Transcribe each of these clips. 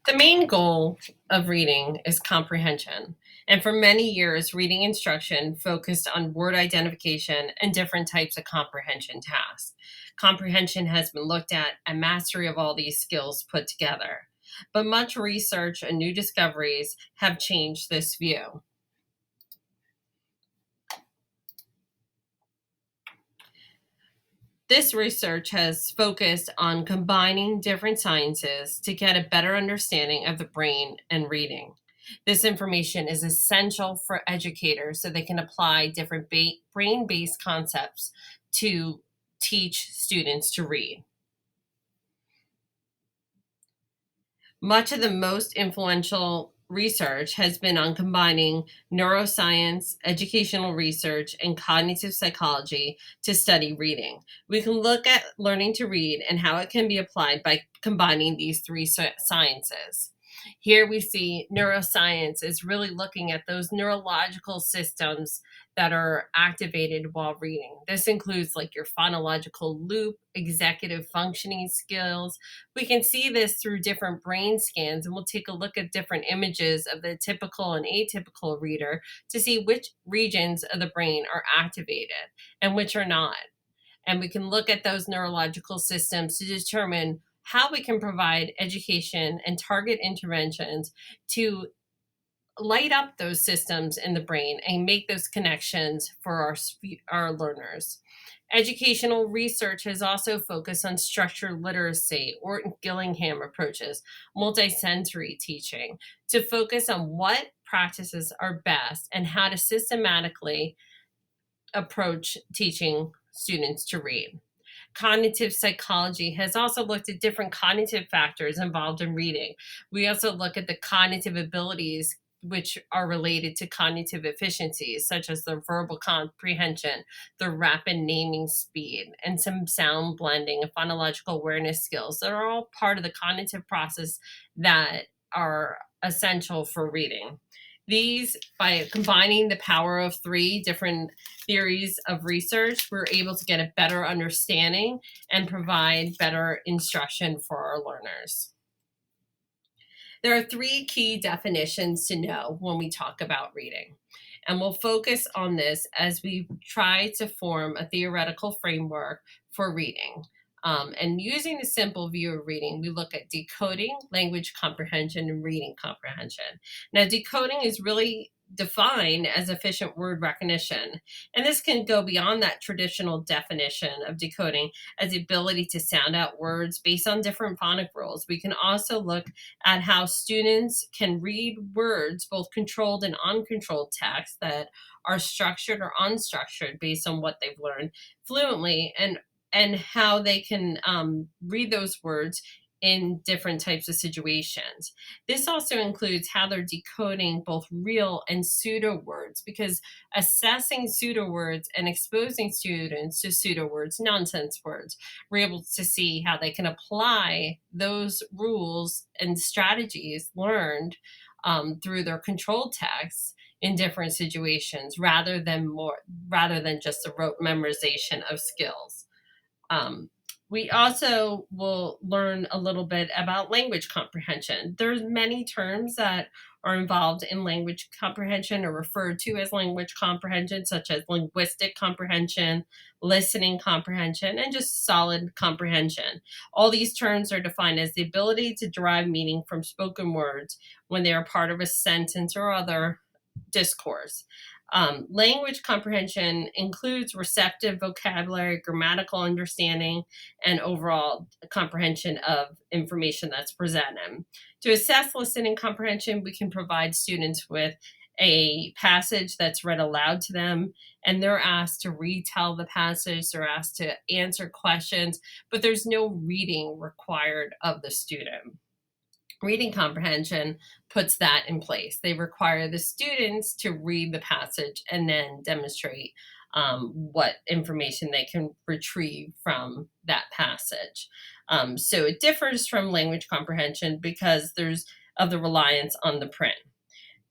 The main goal of reading is comprehension, and for many years, reading instruction focused on word identification and different types of comprehension tasks. Comprehension has been looked at and mastery of all these skills put together. But much research and new discoveries have changed this view. This research has focused on combining different sciences to get a better understanding of the brain and reading. This information is essential for educators so they can apply different brain based concepts to teach students to read. Much of the most influential research has been on combining neuroscience, educational research, and cognitive psychology to study reading. We can look at learning to read and how it can be applied by combining these three sciences. Here we see neuroscience is really looking at those neurological systems that are activated while reading. This includes like your phonological loop, executive functioning skills. We can see this through different brain scans, and we'll take a look at different images of the typical and atypical reader to see which regions of the brain are activated and which are not. And we can look at those neurological systems to determine how we can provide education and target interventions to light up those systems in the brain and make those connections for our learners. Educational research has also focused on structured literacy, Orton Gillingham approaches, multisensory teaching, to focus on what practices are best and how to systematically approach teaching students to read. Cognitive psychology has also looked at different cognitive factors involved in reading. We also look at the cognitive abilities which are related to cognitive efficiencies, such as the verbal comprehension, the rapid naming speed, and some sound blending and phonological awareness skills that are all part of the cognitive process that are essential for reading. These, by combining the power of three different theories of research, we're able to get a better understanding and provide better instruction for our learners. There are three key definitions to know when we talk about reading, and we'll focus on this as we try to form a theoretical framework for reading. And using the simple view of reading, we look at decoding, language comprehension, and reading comprehension. Now, decoding is really defined as efficient word recognition, and this can go beyond that traditional definition of decoding as the ability to sound out words based on different phonic rules. We can also look at how students can read words, both controlled and uncontrolled text that are structured or unstructured based on what they've learned fluently, and how they can read those words in different types of situations. This also includes how they're decoding both real and pseudo words, because assessing pseudo words and exposing students to pseudo words, nonsense words, we're able to see how they can apply those rules and strategies learned through their controlled texts in different situations rather than just the rote memorization of skills. We also will learn a little bit about language comprehension. There's many terms that are involved in language comprehension or referred to as language comprehension, such as linguistic comprehension, listening comprehension, and just solid comprehension. All these terms are defined as the ability to derive meaning from spoken words when they are part of a sentence or other discourse. Language comprehension includes receptive vocabulary, grammatical understanding, and overall comprehension of information that's presented. To assess listening comprehension, we can provide students with a passage that's read aloud to them, and they're asked to retell the passage, they're asked to answer questions, but there's no reading required of the student. Reading comprehension puts that in place. They require the students to read the passage and then demonstrate what information they can retrieve from that passage. So it differs from language comprehension because there's of the reliance on the print.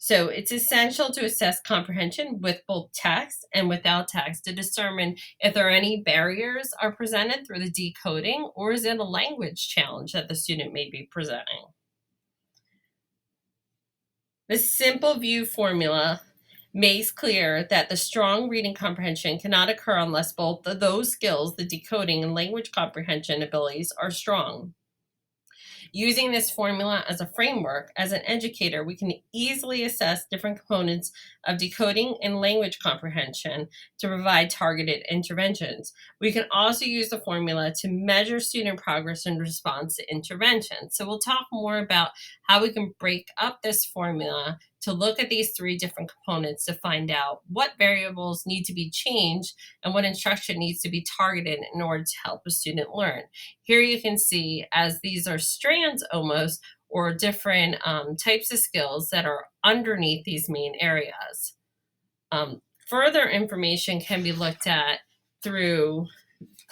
So it's essential to assess comprehension with both text and without text to determine if there are any barriers are presented through the decoding, or is it a language challenge that the student may be presenting. The simple view formula makes clear that the strong reading comprehension cannot occur unless both of those skills, the decoding and language comprehension abilities, are strong. Using this formula as a framework, as an educator, we can easily assess different components of decoding and language comprehension to provide targeted interventions. We can also use the formula to measure student progress in response to intervention. So we'll talk more about how we can break up this formula to look at these three different components to find out what variables need to be changed and what instruction needs to be targeted in order to help a student learn. Here you can see, as these are strands almost, or different types of skills that are underneath these main areas. Further information can be looked at through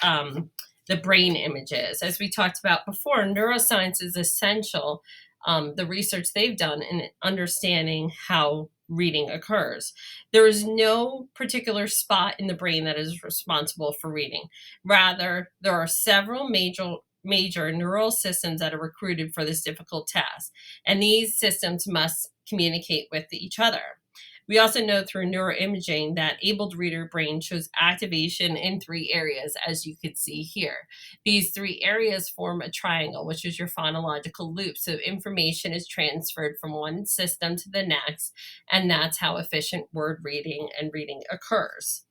the brain images. As we talked about before, neuroscience is essential, the research they've done in understanding how reading occurs. There is no particular spot in the brain that is responsible for reading. Rather, there are several major neural systems that are recruited for this difficult task, and these systems must communicate with each other. We also know through neuroimaging that abled reader brain shows activation in three areas, as you can see here. These three areas form a triangle, which is your phonological loop. So information is transferred from one system to the next, and that's how efficient word reading and reading occurs.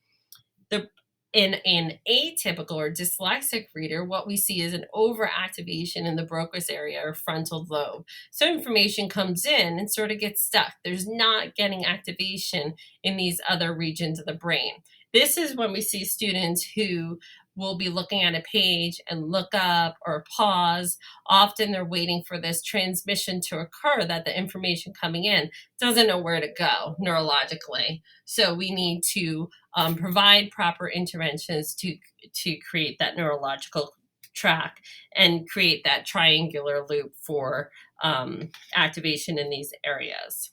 In an atypical or dyslexic reader, what we see is an overactivation in the Broca's area or frontal lobe. So information comes in and sort of gets stuck. There's not getting activation in these other regions of the brain. This is when we see students who will be looking at a page and look up or pause. Often they're waiting for this transmission to occur, that the information coming in doesn't know where to go neurologically. So we need to provide proper interventions to create that neurological track and create that triangular loop for activation in these areas.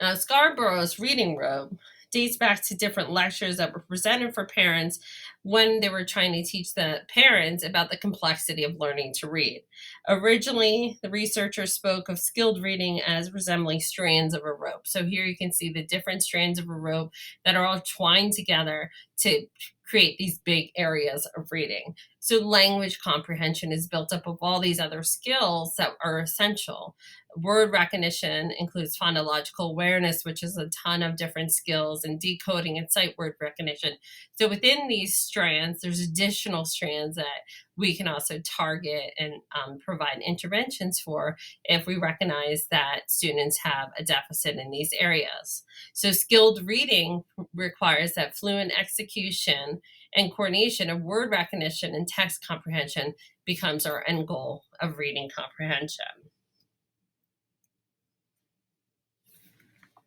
Now, Scarborough's reading robe dates back to different lectures that were presented for parents when they were trying to teach the parents about the complexity of learning to read. Originally, the researchers spoke of skilled reading as resembling strands of a rope. So here you can see the different strands of a rope that are all twined together to create these big areas of reading. So language comprehension is built up of all these other skills that are essential. Word recognition includes phonological awareness, which is a ton of different skills, and decoding and sight word recognition. So within these strands, there's additional strands that we can also target and provide interventions for if we recognize that students have a deficit in these areas. So skilled reading requires that fluent execution and coordination of word recognition and text comprehension becomes our end goal of reading comprehension.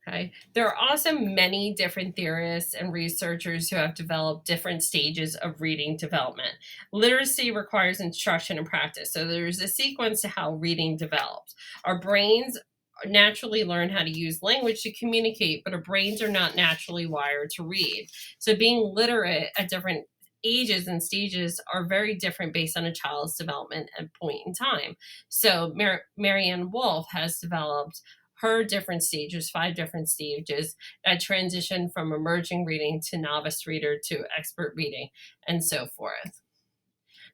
Okay. There are also many different theorists and researchers who have developed different stages of reading development. Literacy requires instruction and practice. So there's a sequence to how reading develops. Our brains naturally learn how to use language to communicate, but our brains are not naturally wired to read. So being literate at different ages and stages are very different based on a child's development at point in time. So Marianne Wolf has developed her different stages, 5 different stages that transition from emerging reading to novice reader to expert reading, and so forth.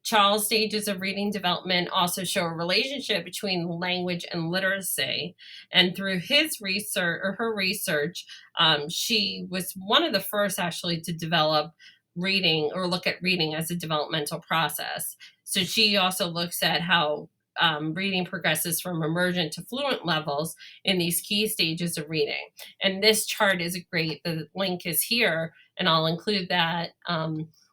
Charles' stages of reading development also show a relationship between language and literacy. And through his research or her research, she was one of the first actually to develop reading or look at reading as a developmental process. So she also looks at how reading progresses from emergent to fluent levels in these key stages of reading. And this chart is great. The link is here, and I'll include that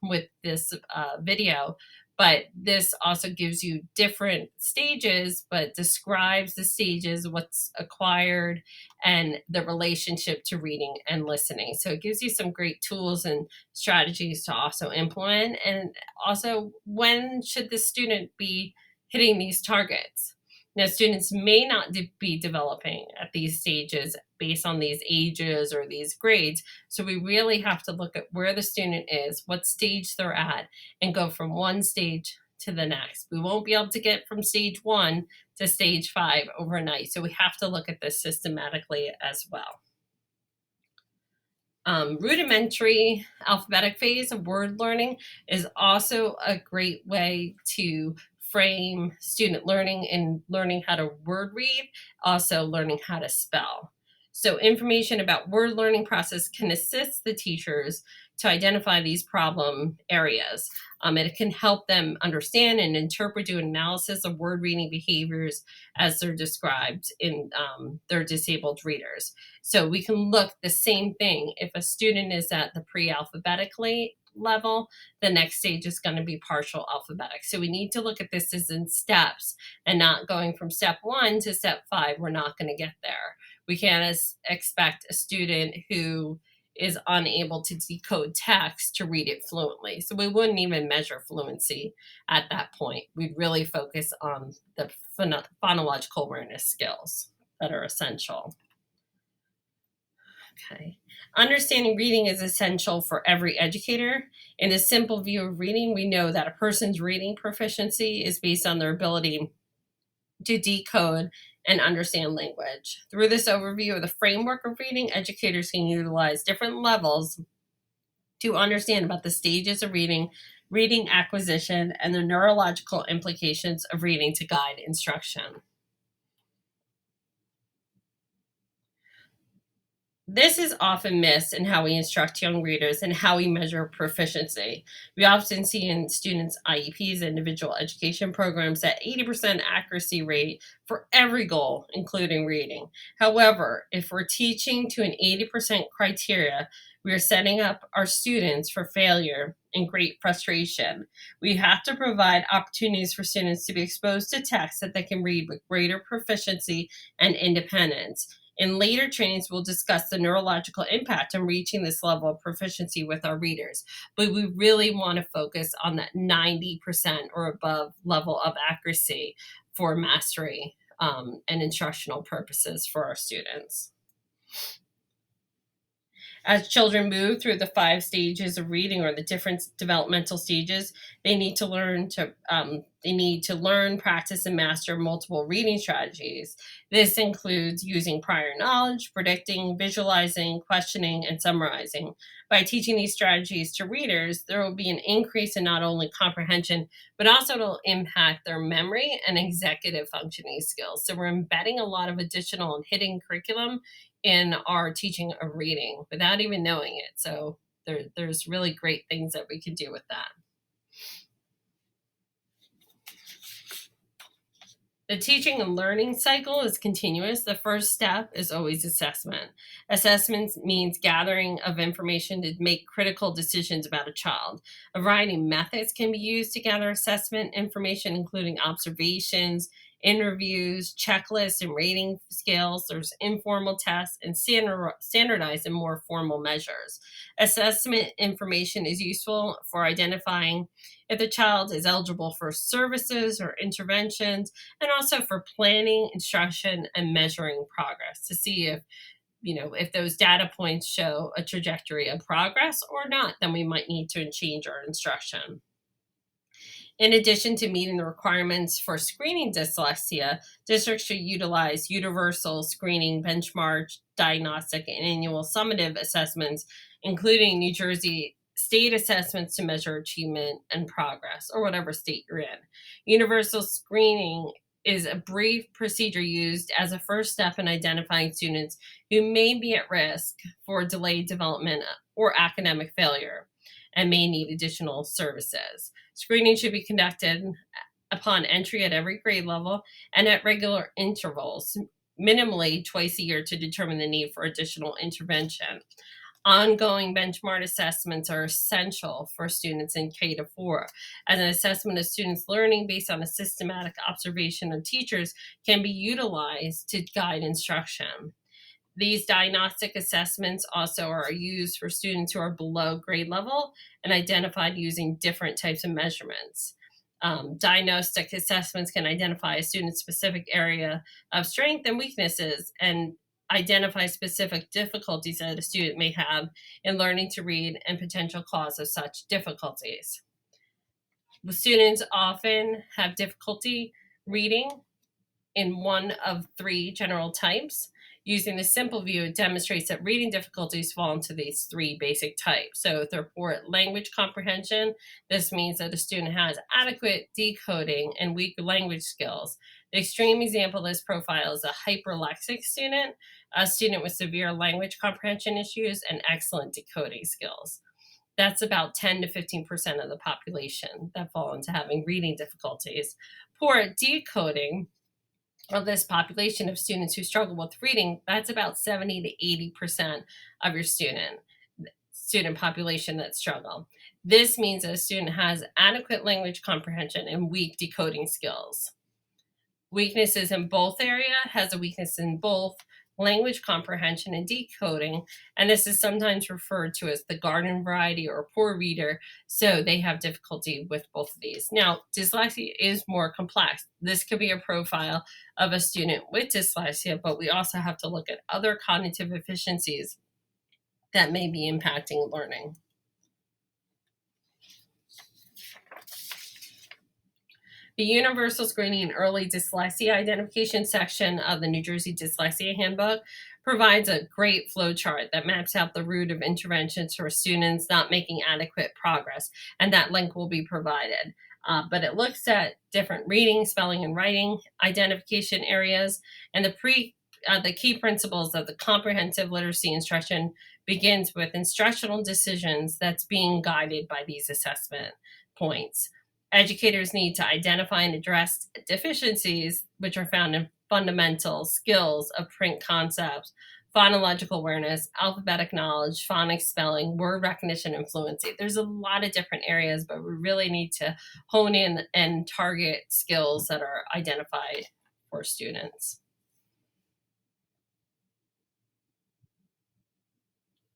with this video. But this also gives you different stages, but describes the stages, what's acquired, and the relationship to reading and listening. So it gives you some great tools and strategies to also implement. And also, when should the student be hitting these targets? Now, students may not be developing at these stages based on these ages or these grades. So we really have to look at where the student is, what stage they're at, and go from one stage to the next. We won't be able to get from stage 1 to stage 5 overnight. So we have to look at this systematically as well. Rudimentary alphabetic phase of word learning is also a great way to frame student learning in learning how to word read, also learning how to spell. So information about word learning process can assist the teachers to identify these problem areas. It can help them understand and interpret, do analysis of word reading behaviors as they're described in their disabled readers. So we can look the same thing. If a student is at the pre-alphabetically level, the next stage is going to be partial alphabetic. So we need to look at this as in steps and not going from step 1 to step 5. We're not going to get there. We can't expect a student who is unable to decode text to read it fluently. So we wouldn't even measure fluency at that point. We'd really focus on the phonological awareness skills that are essential. Okay. Understanding reading is essential for every educator. In a simple view of reading, we know that a person's reading proficiency is based on their ability to decode and understand language. Through this overview of the framework of reading, educators can utilize different levels to understand about the stages of reading, reading acquisition, and the neurological implications of reading to guide instruction. This is often missed in how we instruct young readers and how we measure proficiency. We often see in students' IEPs, individual education programs, that 80% accuracy rate for every goal, including reading. However, if we're teaching to an 80% criteria, we are setting up our students for failure and great frustration. We have to provide opportunities for students to be exposed to text that they can read with greater proficiency and independence. In later trainings, we'll discuss the neurological impact on reaching this level of proficiency with our readers. But we really want to focus on that 90% or above level of accuracy for mastery and instructional purposes for our students. As children move through the 5 stages of reading, or the different developmental stages, they need to learn, practice, and master multiple reading strategies. This includes using prior knowledge, predicting, visualizing, questioning, and summarizing. By teaching these strategies to readers, there will be an increase in not only comprehension, but also it'll impact their memory and executive functioning skills. So we're embedding a lot of additional and hidden curriculum in our teaching of reading without even knowing it. So there's really great things that we can do with that. The teaching and learning cycle is continuous. The first step is always assessment. Assessment means gathering of information to make critical decisions about a child. A variety of methods can be used to gather assessment information, including observations, interviews, checklists, and rating scales. There's informal tests and standardized and more formal measures. Assessment information is useful for identifying if the child is eligible for services or interventions, and also for planning, instruction, and measuring progress to see if those data points show a trajectory of progress or not, then we might need to change our instruction. In addition to meeting the requirements for screening dyslexia, districts should utilize universal screening, benchmark, diagnostic, and annual summative assessments, including New Jersey state assessments to measure achievement and progress, or whatever state you're in. Universal screening is a brief procedure used as a first step in identifying students who may be at risk for delayed development or academic failure and may need additional services. Screening should be conducted upon entry at every grade level and at regular intervals, minimally twice a year, to determine the need for additional intervention. Ongoing benchmark assessments are essential for students in K-4, as an assessment of students' learning based on a systematic observation of teachers can be utilized to guide instruction. These diagnostic assessments also are used for students who are below grade level and identified using different types of measurements. Diagnostic assessments can identify a student's specific area of strength and weaknesses and identify specific difficulties that a student may have in learning to read and potential cause of such difficulties. The students often have difficulty reading in one of three general types. Using the simple view, it demonstrates that reading difficulties fall into these three basic types. So if they're poor at language comprehension, this means that a student has adequate decoding and weak language skills. The extreme example of this profile is a hyperlexic student, a student with severe language comprehension issues and excellent decoding skills. That's about 10 to 15% of the population that fall into having reading difficulties. Poor at decoding of this population of students who struggle with reading, that's about 70 to 80% of your student population that struggle. This means that a student has adequate language comprehension and weak decoding skills. Weaknesses in both area has a weakness in both language comprehension and decoding, and this is sometimes referred to as the garden variety or poor reader, so they have difficulty with both of these. Now, dyslexia is more complex. This could be a profile of a student with dyslexia, but we also have to look at other cognitive efficiencies that may be impacting learning. The Universal Screening and Early Dyslexia Identification section of the New Jersey Dyslexia Handbook provides a great flow chart that maps out the route of interventions for students not making adequate progress, and that link will be provided. But it looks at different reading, spelling, and writing identification areas, and the key principles of the comprehensive literacy instruction begins with instructional decisions that's being guided by these assessment points. Educators need to identify and address deficiencies which are found in fundamental skills of print concepts, phonological awareness, alphabetic knowledge, phonics, spelling, word recognition, and fluency. There's a lot of different areas, but we really need to hone in and target skills that are identified for students.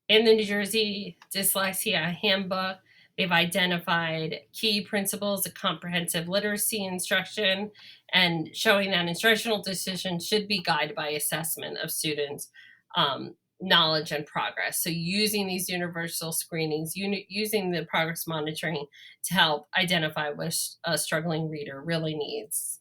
In the New Jersey Dyslexia Handbook, they've identified key principles of comprehensive literacy instruction and showing that instructional decisions should be guided by assessment of students' knowledge and progress. So using these universal screenings, using the progress monitoring to help identify what a struggling reader really needs.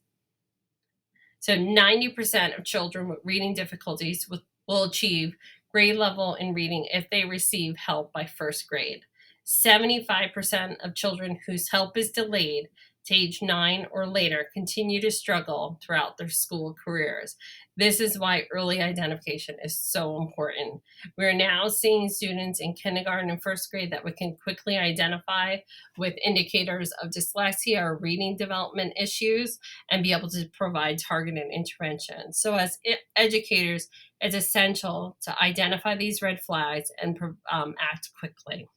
So 90% of children with reading difficulties will achieve grade level in reading if they receive help by first grade. 75% of children whose help is delayed to age 9 or later continue to struggle throughout their school careers. This is why early identification is so important. We're now seeing students in kindergarten and first grade that we can quickly identify with indicators of dyslexia or reading development issues and be able to provide targeted intervention. So as educators, it's essential to identify these red flags and act quickly.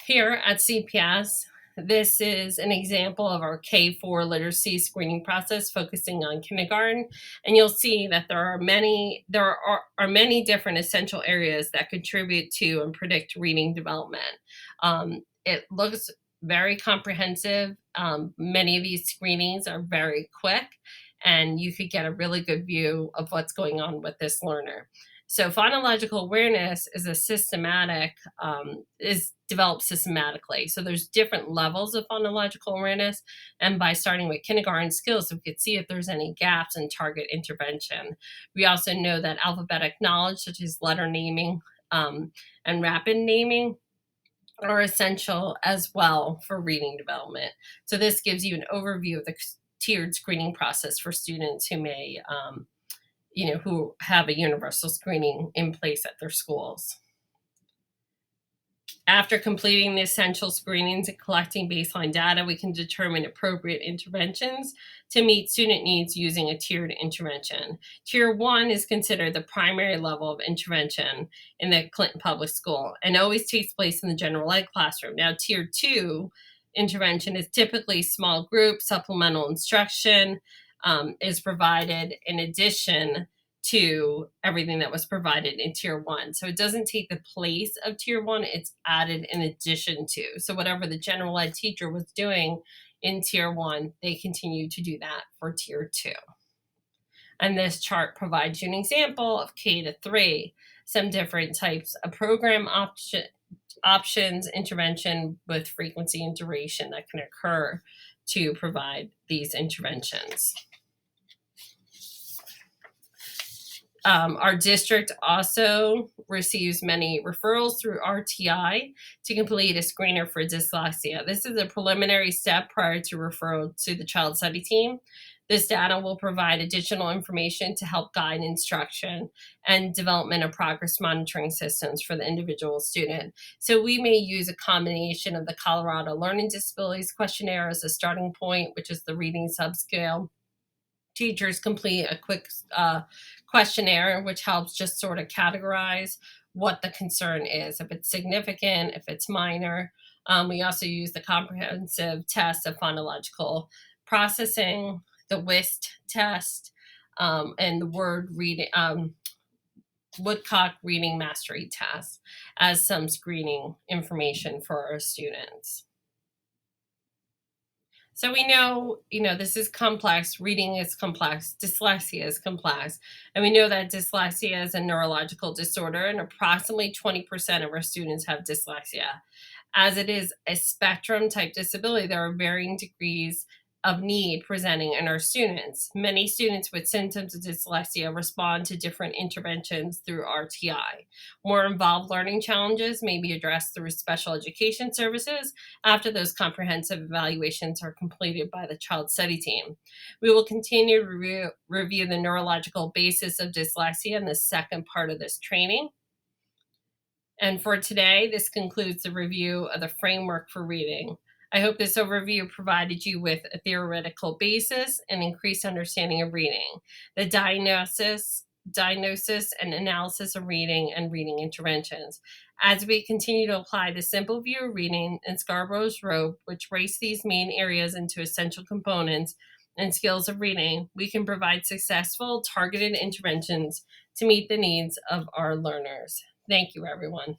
Here at CPS, this is an example of our K4 literacy screening process focusing on kindergarten, and you'll see that there are many different essential areas that contribute to and predict reading development. It looks very comprehensive. Many of these screenings are very quick, and you could get a really good view of what's going on with this learner. So phonological awareness is is developed systematically. So there's different levels of phonological awareness, and by starting with kindergarten skills, we could see if there's any gaps in target intervention. We also know that alphabetic knowledge, such as letter naming and rapid naming, are essential as well for reading development. So this gives you an overview of the tiered screening process for students who may who have a universal screening in place at their schools. After completing the essential screenings and collecting baseline data, we can determine appropriate interventions to meet student needs using a tiered intervention. Tier 1 is considered the primary level of intervention in the Clinton Public School and always takes place in the general ed classroom. Now, Tier 2 intervention is typically small group, supplemental instruction is provided in addition to everything that was provided in Tier 1. So it doesn't take the place of Tier 1, it's added in addition to. So whatever the general ed teacher was doing in Tier 1, they continue to do that for Tier 2. And this chart provides you an example of K to 3, some different types of program options, intervention with frequency and duration that can occur to provide these interventions. Our district also receives many referrals through RTI to complete a screener for dyslexia. This is a preliminary step prior to referral to the child study team. This data will provide additional information to help guide instruction and development of progress monitoring systems for the individual student. So we may use a combination of the Colorado Learning Disabilities Questionnaire as a starting point, which is the reading subscale. Teachers complete a quick questionnaire, which helps just sort of categorize what the concern is, if it's significant, if it's minor. We also use the comprehensive test of phonological processing, the WIST test, and the word reading, Woodcock reading mastery test as some screening information for our students. So we know, this is complex. Reading is complex. Dyslexia is complex. And we know that dyslexia is a neurological disorder, and approximately 20% of our students have dyslexia. As it is a spectrum type disability, there are varying degrees of need presenting in our students. Many students with symptoms of dyslexia respond to different interventions through RTI. More involved learning challenges may be addressed through special education services after those comprehensive evaluations are completed by the child study team. We will continue to review the neurological basis of dyslexia in the second part of this training. And for today, this concludes the review of the framework for reading. I hope this overview provided you with a theoretical basis and increased understanding of reading, the diagnosis and analysis of reading and reading interventions. As we continue to apply the simple view of reading and Scarborough's rope, which breaks these main areas into essential components and skills of reading, we can provide successful, targeted interventions to meet the needs of our learners. Thank you, everyone.